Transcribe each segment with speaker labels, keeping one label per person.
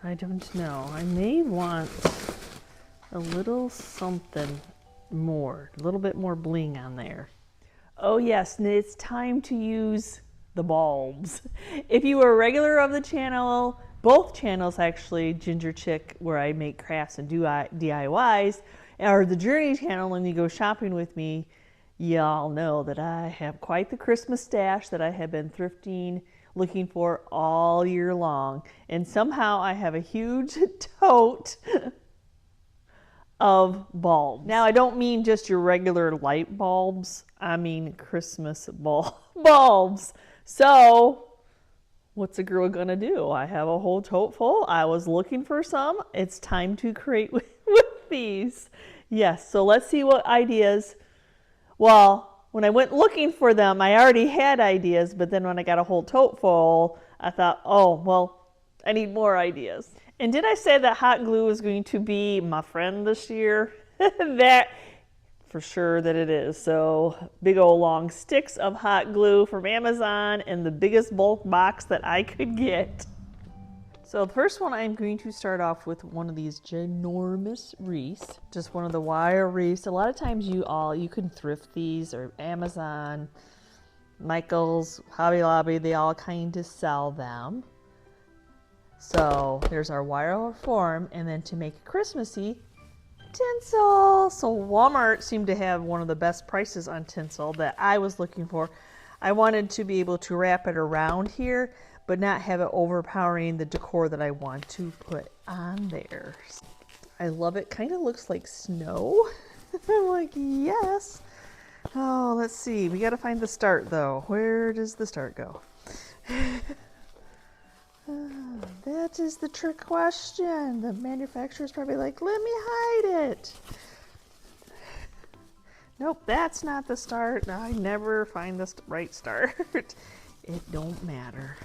Speaker 1: I don't know. I may want a little something more, a little bit more bling on there. Oh yes, and it's time to use the bulbs. If you are a regular of the channel, both channels actually, Ginger Chick, where I make crafts and do DIYs, or the Journey channel when you go shopping with me, y'all know that I have quite the Christmas stash that I have been thrifting, looking for all year long. And somehow I have a huge tote of bulbs. Now I don't mean just your regular light bulbs, I mean Christmas bulbs. So what's a girl gonna do? I have a whole tote full. I was looking for some. It's time to create with these. Yes, so let's see what ideas. Well, when I went looking for them, I already had ideas, but then when I got a whole tote full, I thought, oh, well, I need more ideas. And did I say that hot glue is going to be my friend this year? That, for sure that it is. So big old long sticks of hot glue from Amazon in the biggest bulk box that I could get. So the first one, I'm going to start off with one of these ginormous wreaths, just one of the wire wreaths. A lot of times you can thrift these, or Amazon, Michael's, Hobby Lobby, they all kind of sell them. So there's our wire form, and then to make it Christmassy, tinsel. So Walmart seemed to have one of the best prices on tinsel that I was looking for. I wanted to be able to wrap it around here, but not have it overpowering the decor that I want to put on there. I love it. Kind of looks like snow. I'm like, yes. Oh, let's see. We got to find the start, though. Where does the start go? That is the trick question. The manufacturer's probably like, let me hide it. Nope, that's not the start. I never find the right start. It don't matter.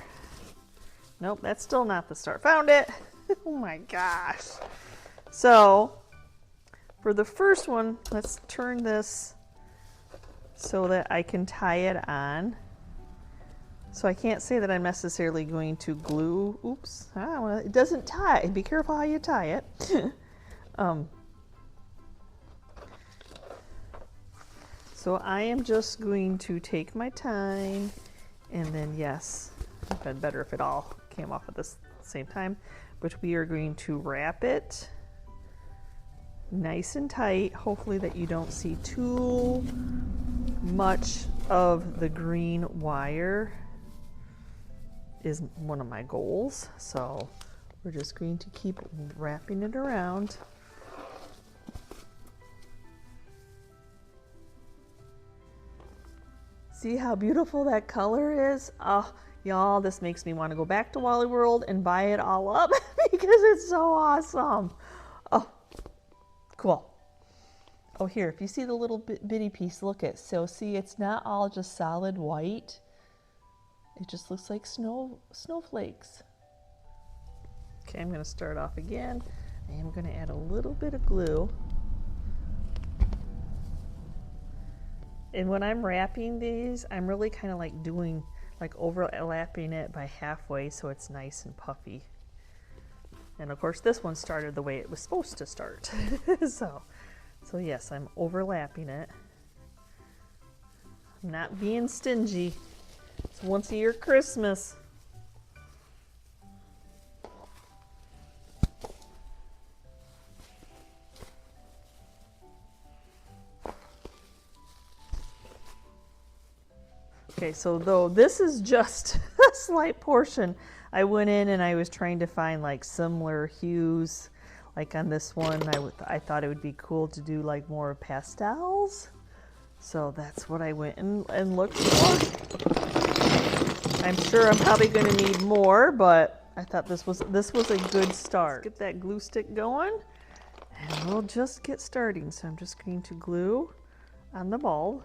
Speaker 1: Nope, that's still not the start. Found it. Oh my gosh. So for the first one, let's turn this so that I can tie it on. So I can't say that I'm necessarily going to glue. Oops, it doesn't tie. Be careful how you tie it. So I am just going to take my time, and then yes, it would have been better if it all came off at the same time, but we are going to wrap it nice and tight, hopefully that you don't see too much of the green wire is one of my goals. So we're just going to keep wrapping it around. See how beautiful that color is? Oh, y'all, this makes me want to go back to Wally World and buy it all up because it's so awesome. Oh, cool. Oh, here, if you see the little bitty piece, look at. So see, it's not all just solid white. It just looks like snowflakes. Okay, I'm going to start off again. I am going to add a little bit of glue. And when I'm wrapping these, I'm really kind of like doing, like overlapping it by halfway so it's nice and puffy. And of course this one started the way it was supposed to start. So yes, I'm overlapping it. I'm not being stingy. It's once a year Christmas. Okay, so though this is just a slight portion, I went in and I was trying to find like similar hues. Like on this one, I thought it would be cool to do like more pastels. So that's what I went and looked for. I'm sure I'm probably going to need more, but I thought this was a good start. Let's get that glue stick going, and we'll just get starting. So I'm just going to glue on the bulb.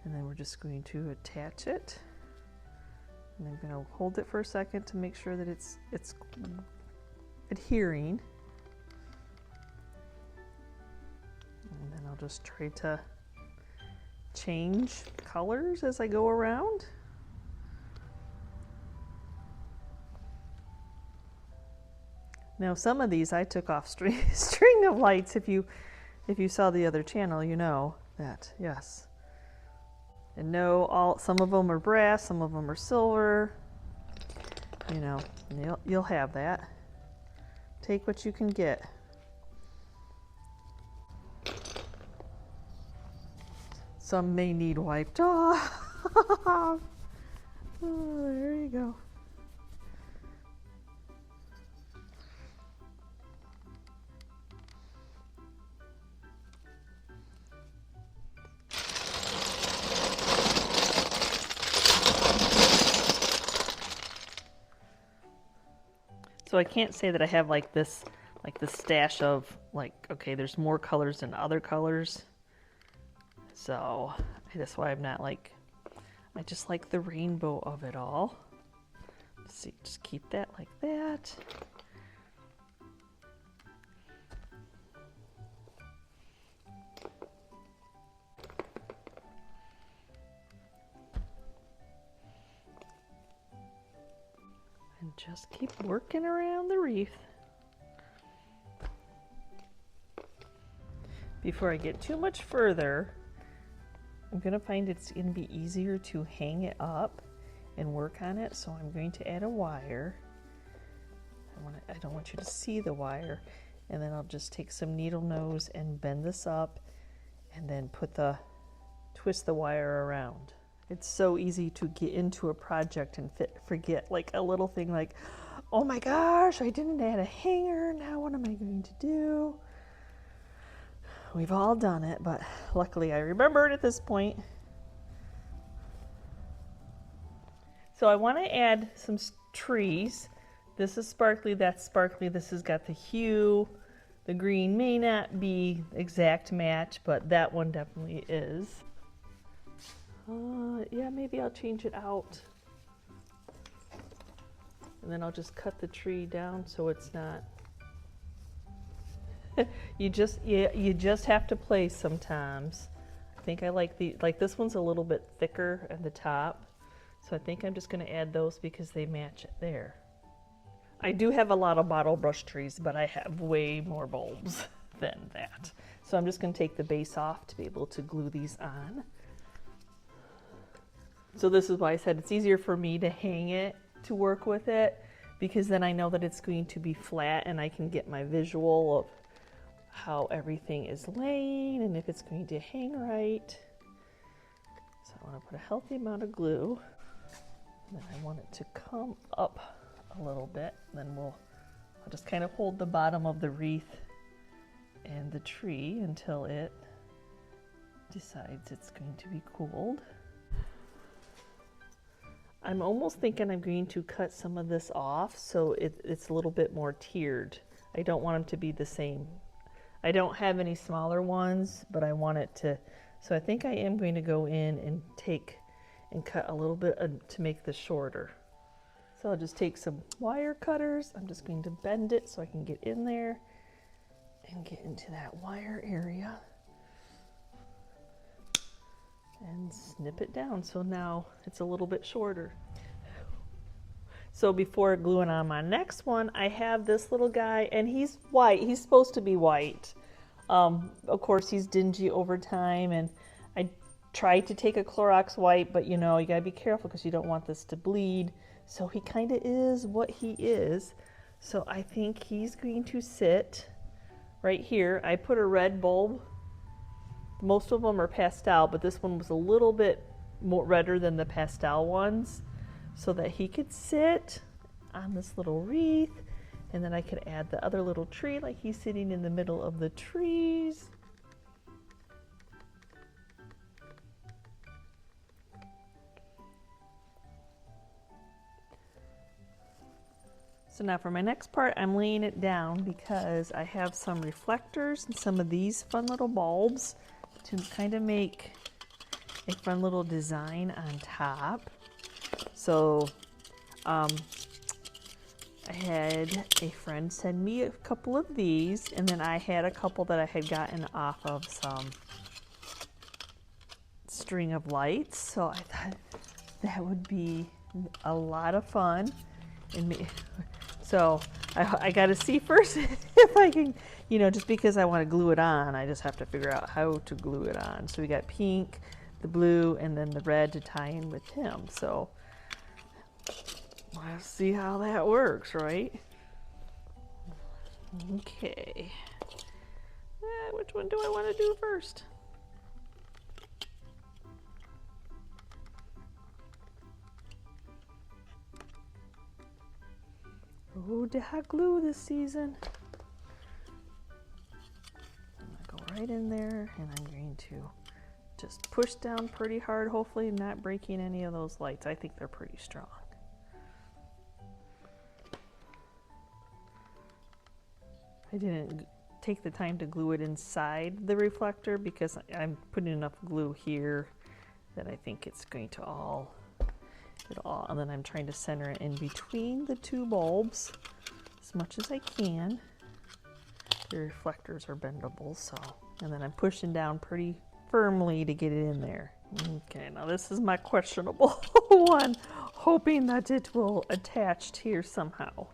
Speaker 1: And then we're just going to attach it. And I'm going to hold it for a second to make sure that it's adhering. And then I'll just try to change colors as I go around. Now some of these I took off string of lights. If you saw the other channel, you know that, yes. And no, some of them are brass, some of them are silver. You know, you'll have that. Take what you can get. Some may need wiped off. Oh, there you go. So I can't say that I have like this stash of like, okay, there's more colors than other colors. So that's why I'm not like, I just like the rainbow of it all. Let's see, just keep that like that. And just keep working around the wreath. Before I get too much further, I'm going to find it's going to be easier to hang it up and work on it, so I'm going to add a wire. I don't want you to see the wire, and then I'll just take some needle nose and bend this up and then twist the wire around. It's so easy to get into a project and forget like a little thing like, oh my gosh, I didn't add a hanger, now what am I going to do? We've all done it, but luckily I remembered at this point. So I want to add some trees. This is sparkly, that's sparkly, this has got the hue. The green may not be exact match, but that one definitely is. Yeah, maybe I'll change it out. And then I'll just cut the tree down so it's not. You just have to play sometimes. I think I like this one's a little bit thicker at the top. So I think I'm just going to add those because they match it there. I do have a lot of bottle brush trees, but I have way more bulbs than that. So I'm just going to take the base off to be able to glue these on. So this is why I said it's easier for me to hang it to work with it, because then I know that it's going to be flat and I can get my visual of how everything is laying and if it's going to hang right. So I want to put a healthy amount of glue, and then I want it to come up a little bit, and then I'll just kind of hold the bottom of the wreath and the tree until it decides it's going to be cooled. I'm almost thinking I'm going to cut some of this off so it's a little bit more tiered. I don't want them to be the same. I don't have any smaller ones, but I want it to, so I think I am going to go in and cut a little bit to make this shorter. So I'll just take some wire cutters. I'm just going to bend it so I can get in there and get into that wire area and snip it down. So now it's a little bit shorter. So before gluing on my next one, I have this little guy, and he's white. He's supposed to be white. Of course, he's dingy over time, and I tried to take a Clorox wipe, but you know, you gotta be careful because you don't want this to bleed. So he kind of is what he is. So I think he's going to sit right here. I put a red bulb. Most of them are pastel, but this one was a little bit more redder than the pastel ones, so that he could sit on this little wreath, and then I could add the other little tree like he's sitting in the middle of the trees. So now for my next part, I'm laying it down because I have some reflectors and some of these fun little bulbs to kind of make a fun little design on top. So I had a friend send me a couple of these, and then I had a couple that I had gotten off of some string of lights. So I thought that would be a lot of fun. And So I got to see first if I can, you know, just because I want to glue it on, I just have to figure out how to glue it on. So we got pink, the blue, and then the red to tie in with him. So let's see how that works, right? Okay. Which one do I want to do first? Oh, did I glue this season? I'm going to go right in there, and I'm going to just push down pretty hard, hopefully not breaking any of those lights. I think they're pretty strong. I didn't take the time to glue it inside the reflector because I'm putting enough glue here that I think it's going to all, and then I'm trying to center it in between the two bulbs as much as I can. The reflectors are bendable, so, and then I'm pushing down pretty firmly to get it in there. Okay, now this is my questionable one, hoping that it will attach here somehow.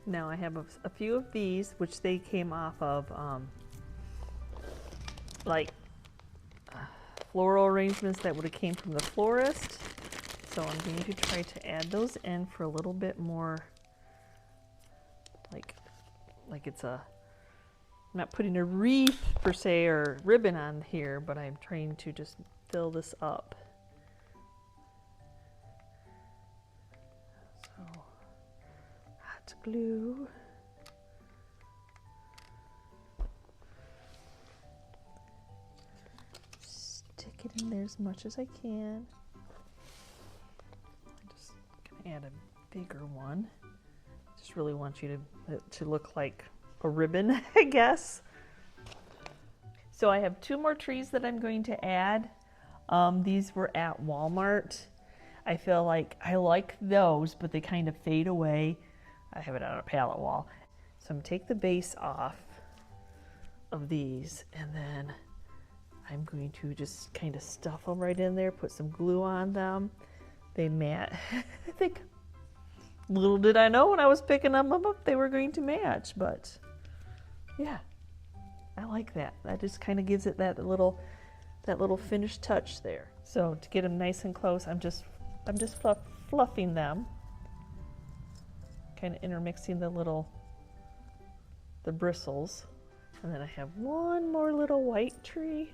Speaker 1: Now I have a few of these, which they came off of floral arrangements that would have came from the florist. So I'm going to try to add those in for a little bit more, like it's a, I'm not putting a wreath per se or ribbon on here, but I'm trying to just fill this up. So hot glue. Stick it in there as much as I can. I'm just gonna add a bigger one. Just really want you to look like a ribbon, I guess. So I have two more trees that I'm going to add. These were at Walmart. I feel like I like those, but they kind of fade away. I have it on a pallet wall. So I'm gonna take the base off of these, and then I'm going to just kind of stuff them right in there, put some glue on them. They match. I think, little did I know when I was picking them up, they were going to match, but yeah, I like that. That just kind of gives it that little finished touch there. So to get them nice and close, I'm just fluffing them, kind of intermixing the bristles. And then I have one more little white tree.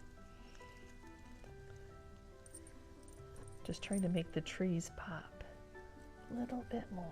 Speaker 1: Just trying to make the trees pop a little bit more.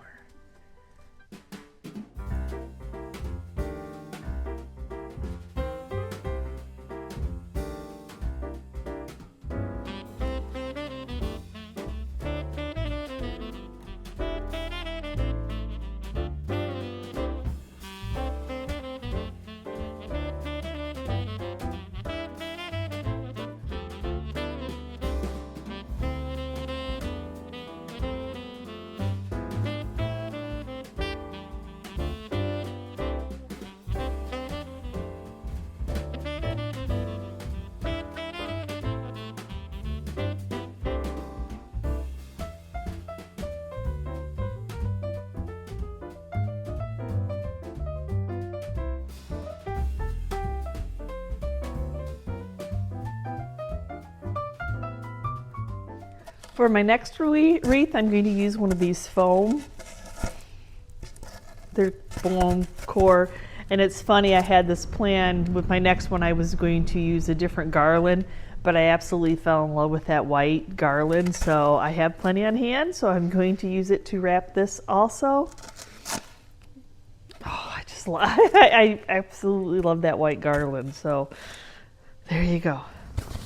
Speaker 1: For my next wreath, I'm going to use one of these foam. They're foam core. And it's funny, I had this plan with my next one. I was going to use a different garland, but I absolutely fell in love with that white garland. So I have plenty on hand, so I'm going to use it to wrap this also. Oh, I absolutely love that white garland. So there you go.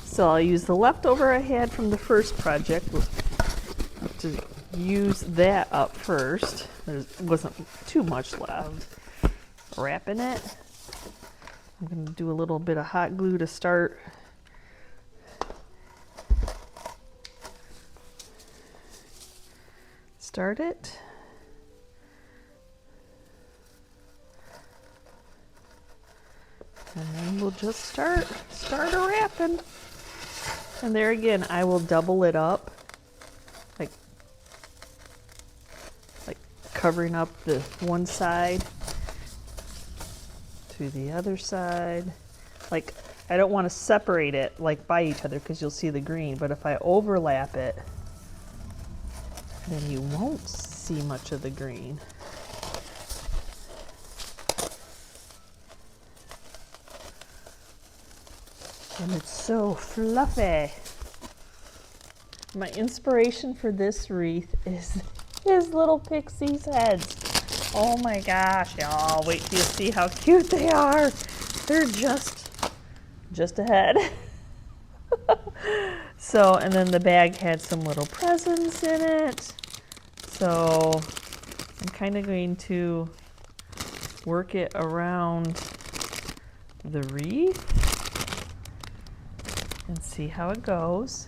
Speaker 1: So I'll use the leftover I had from the first project to use that up first. There wasn't too much left. Wrapping it. I'm going to do a little bit of hot glue to start. Start it. And then we'll just start wrapping. And there again, I will double it up, like covering up the one side to the other side. Like, I don't want to separate it like by each other because you'll see the green, but if I overlap it, then you won't see much of the green. And it's so fluffy. My inspiration for this wreath is his little pixie's heads. Oh my gosh, y'all, wait till you see how cute they are. They're just a head. So, and then the bag had some little presents in it. So I'm kind of going to work it around the wreath and see how it goes.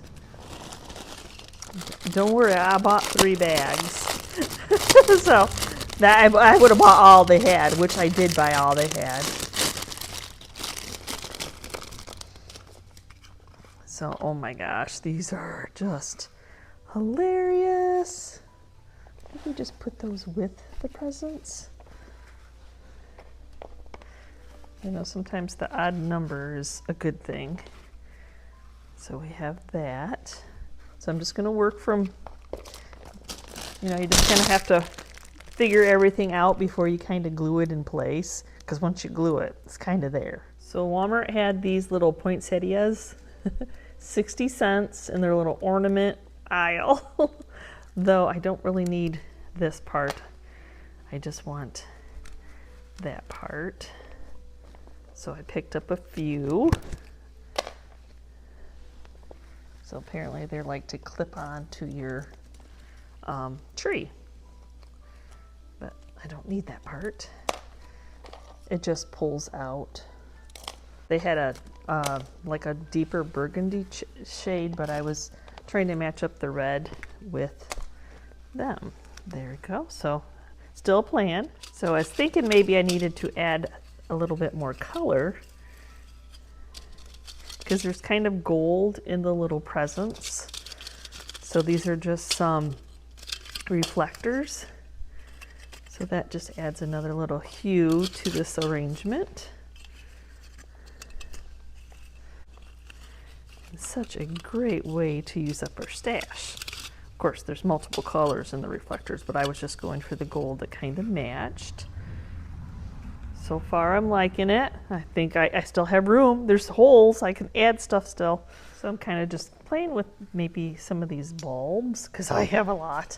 Speaker 1: Don't worry, I bought 3 bags. So that I would have bought all they had, which I did buy all they had. So, oh my gosh, these are just hilarious. Let me just put those with the presents. You know, sometimes the odd number is a good thing. So we have that. So I'm just going to work from, you know, you just kind of have to figure everything out before you kind of glue it in place. Because once you glue it, it's kind of there. So Walmart had these little poinsettias, 60 cents in their little ornament aisle. Though I don't really need this part. I just want that part. So I picked up a few. So apparently they're like to clip on to your tree. But I don't need that part. It just pulls out. They had a like a deeper burgundy shade, but I was trying to match up the red with them. There we go. So still a plan. So I was thinking maybe I needed to add a little bit more color, because there's kind of gold in the little presents. So these are just some reflectors. So that just adds another little hue to this arrangement. It's such a great way to use up our stash. Of course, there's multiple colors in the reflectors, but I was just going for the gold that kind of matched. So far, I'm liking it. I think I still have room. There's holes. I can add stuff still. So I'm kind of just playing with maybe some of these bulbs, because I have a lot.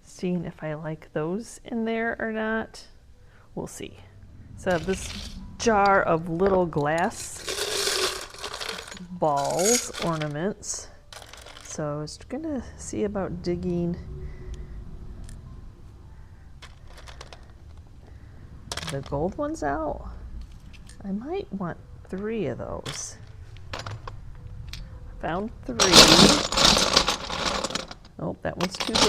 Speaker 1: Seeing if I like those in there or not. We'll see. So I have this jar of little glass balls, ornaments. So I was going to see about digging the gold ones out. I might want 3 of those. Found 3. Oh, that one's too big.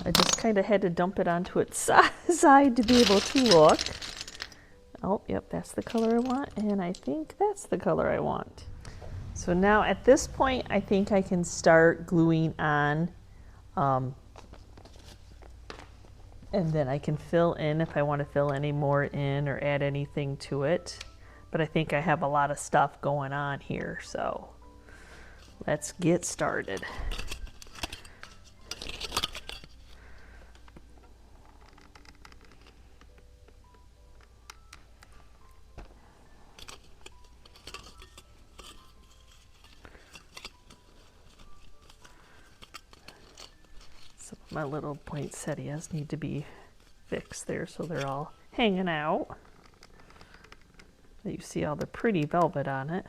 Speaker 1: I just kind of had to dump it onto its side to be able to look. Oh, yep, that's the color I want, and I think that's the color I want. So now at this point, I think I can start gluing on. And then I can fill in if I want to fill any more in or add anything to it. But I think I have a lot of stuff going on here, so let's get started. My little poinsettias need to be fixed there so they're all hanging out. You see all the pretty velvet on it.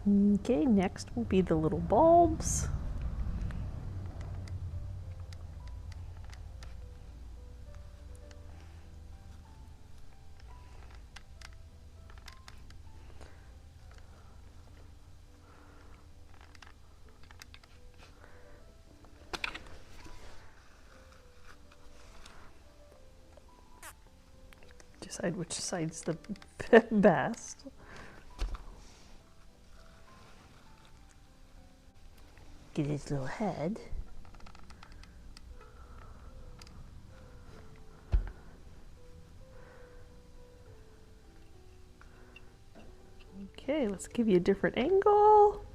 Speaker 1: Okay, next will be the little bulbs. decide which side's the best. Get his little head. Okay, let's give you a different angle.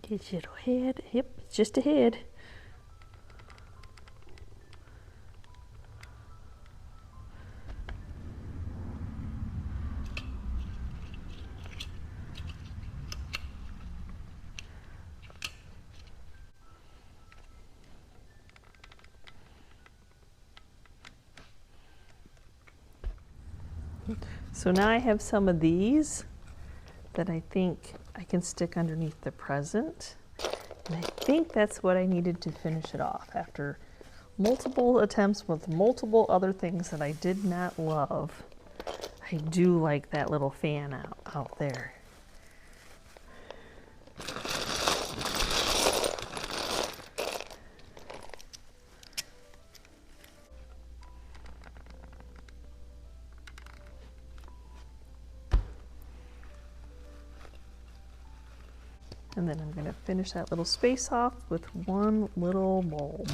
Speaker 1: His little head. Yep, it's just a head. So now I have some of these that I think I can stick underneath the present. And I think that's what I needed to finish it off after multiple attempts with multiple other things that I did not love. I do like that little fan out there. And then I'm going to finish that little space off with one little bulb.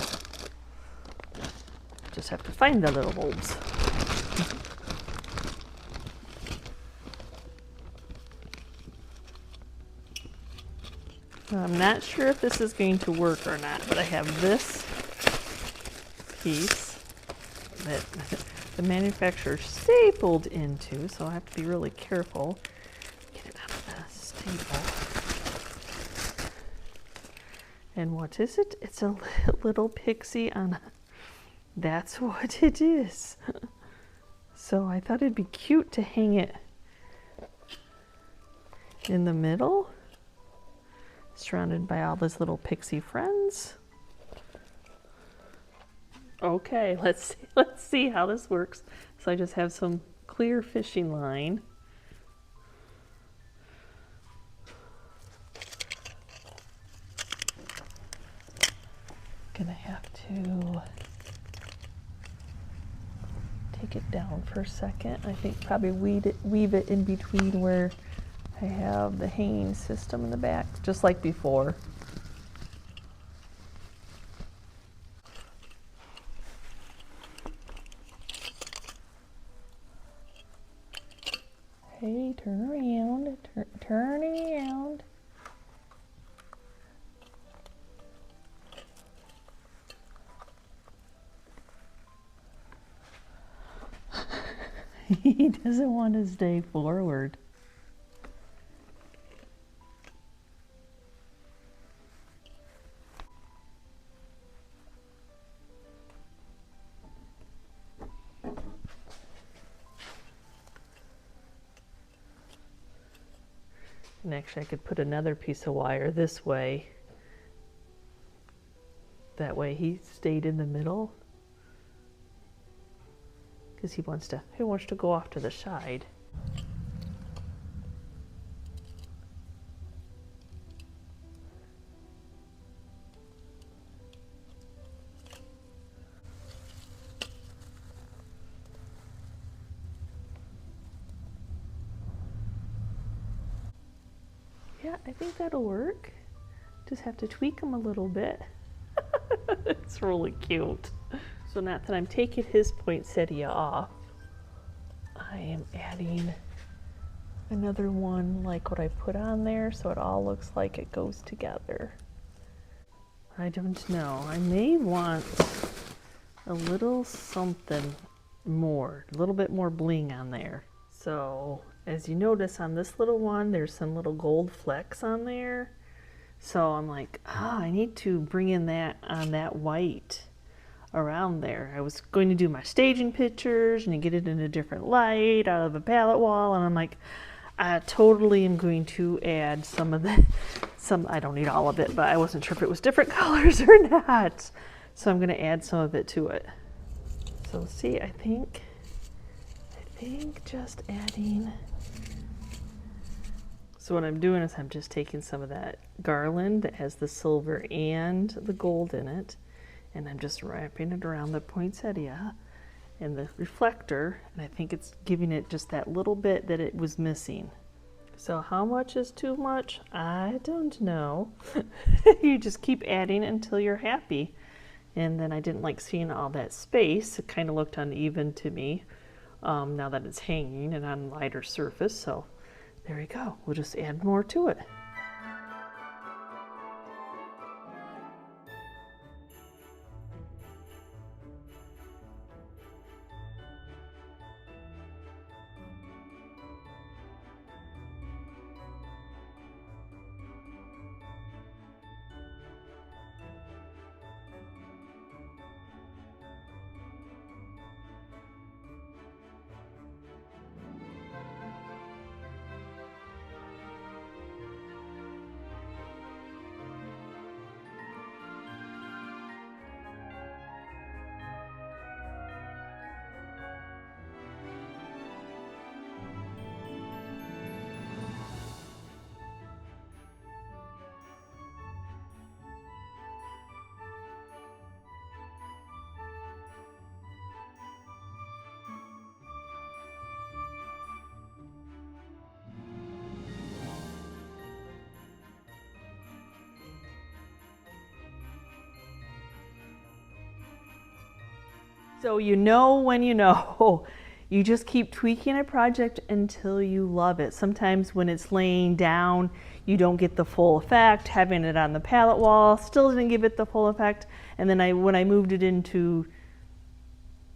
Speaker 1: Just have to find the little bulbs. I'm not sure if this is going to work or not, but I have this piece that the manufacturer stapled into, so I have to be really careful. Get it out of the staple. And what is it? It's a little pixie on a... That's what it is. So I thought it'd be cute to hang it in the middle, surrounded by all those little pixie friends. Okay, let's see how this works. So I just have some clear fishing line. Gonna have to take it down for a second. I think probably weave it in between where I have the hanging system in the back, just like before. Hey, turn around, turn around. He doesn't want to stay forward. And actually I could put another piece of wire this way. That way he stayed in the middle. Because he wants to go off to the side. Yeah, I think that'll work. Just have to tweak them a little bit. It's really cute. So now that I'm taking his poinsettia off, I am adding another one like what I put on there, so it all looks like it goes together. I don't know. I may want a little something more, a little bit more bling on there. So as you notice on this little one, there's some little gold flecks on there. So I'm like, I need to bring in that on that white. around there. I was going to do my staging pictures and you get it in a different light out of a palette wall, and I'm like, I totally am going to add some of the, I don't need all of it, but I wasn't sure if it was different colors or not. So I'm going to add some of it to it. So see, I think just adding. So what I'm doing is I'm just taking some of that garland that has the silver and the gold in it, and I'm just wrapping it around the poinsettia and the reflector, and I think it's giving it just that little bit that it was missing. So how much is too much? I don't know. You just keep adding until you're happy. And then I didn't like seeing all that space. It kind of looked uneven to me now that it's hanging and on a lighter surface. So there we go. We'll just add more to it. So you know when you know. You just keep tweaking a project until you love it. Sometimes when it's laying down, you don't get the full effect. Having it on the palette wall still didn't give it the full effect. And then when I moved it into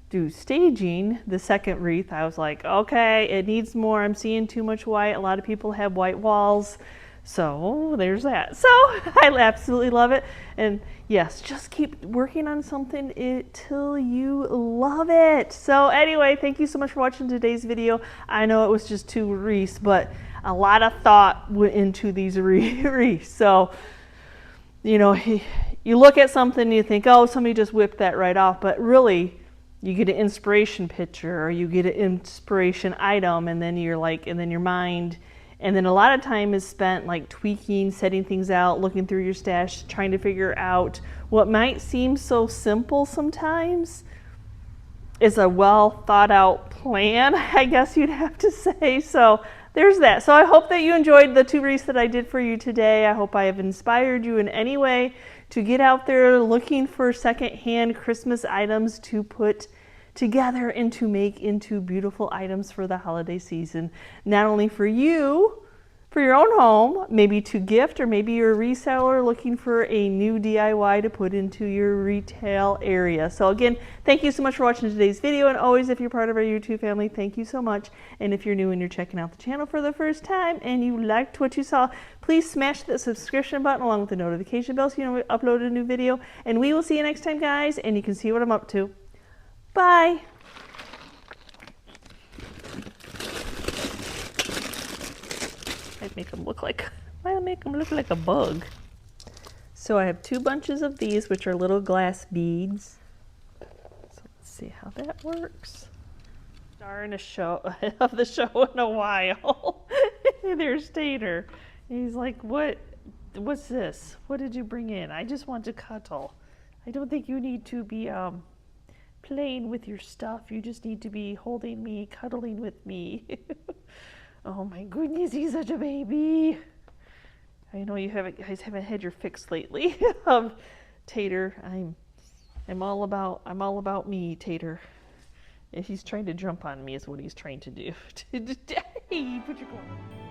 Speaker 1: do staging, the second wreath, I was like, okay, it needs more. I'm seeing too much white. A lot of people have white walls. So there's that. So I absolutely love it. And yes, just keep working on something until you love it. So anyway, thank you so much for watching today's video. I know it was just 2 wreaths, but a lot of thought went into these wreaths. So, you know, you look at something and you think, oh, somebody just whipped that right off. But really, you get an inspiration picture or you get an inspiration item, and then you're like, and then your mind. And then a lot of time is spent like tweaking, setting things out, looking through your stash, trying to figure out what might seem so simple sometimes is a well thought out plan, I guess you'd have to say. So there's that. So I hope that you enjoyed the 2 wreaths that I did for you today. I hope I have inspired you in any way to get out there looking for secondhand Christmas items to put together and to make into beautiful items for the holiday season. Not only for you, for your own home, maybe to gift, or maybe you're a reseller looking for a new DIY to put into your retail area. So again, thank you so much for watching today's video, and always, if you're part of our YouTube family, thank you so much. And if you're new and you're checking out the channel for the first time and you liked what you saw, please smash the subscription button along with the notification bell so you know we upload a new video. And we will see you next time, guys, and you can see what I'm up to. Bye. I'd make them look like, I'll make them look like a bug. So I have 2 bunches of these, which are little glass beads. So let's see how that works. Starring a show of the show in a while. There's Tater. He's like, what's this? What did you bring in? I just want to cuddle. I don't think you need to be playing with your stuff. You just need to be holding me, cuddling with me. Oh my goodness, he's such a baby. I know you guys haven't had your fix lately of Tater. I'm all about me, Tater. And he's trying to jump on me is what he's trying to do. Hey, put your clothes on.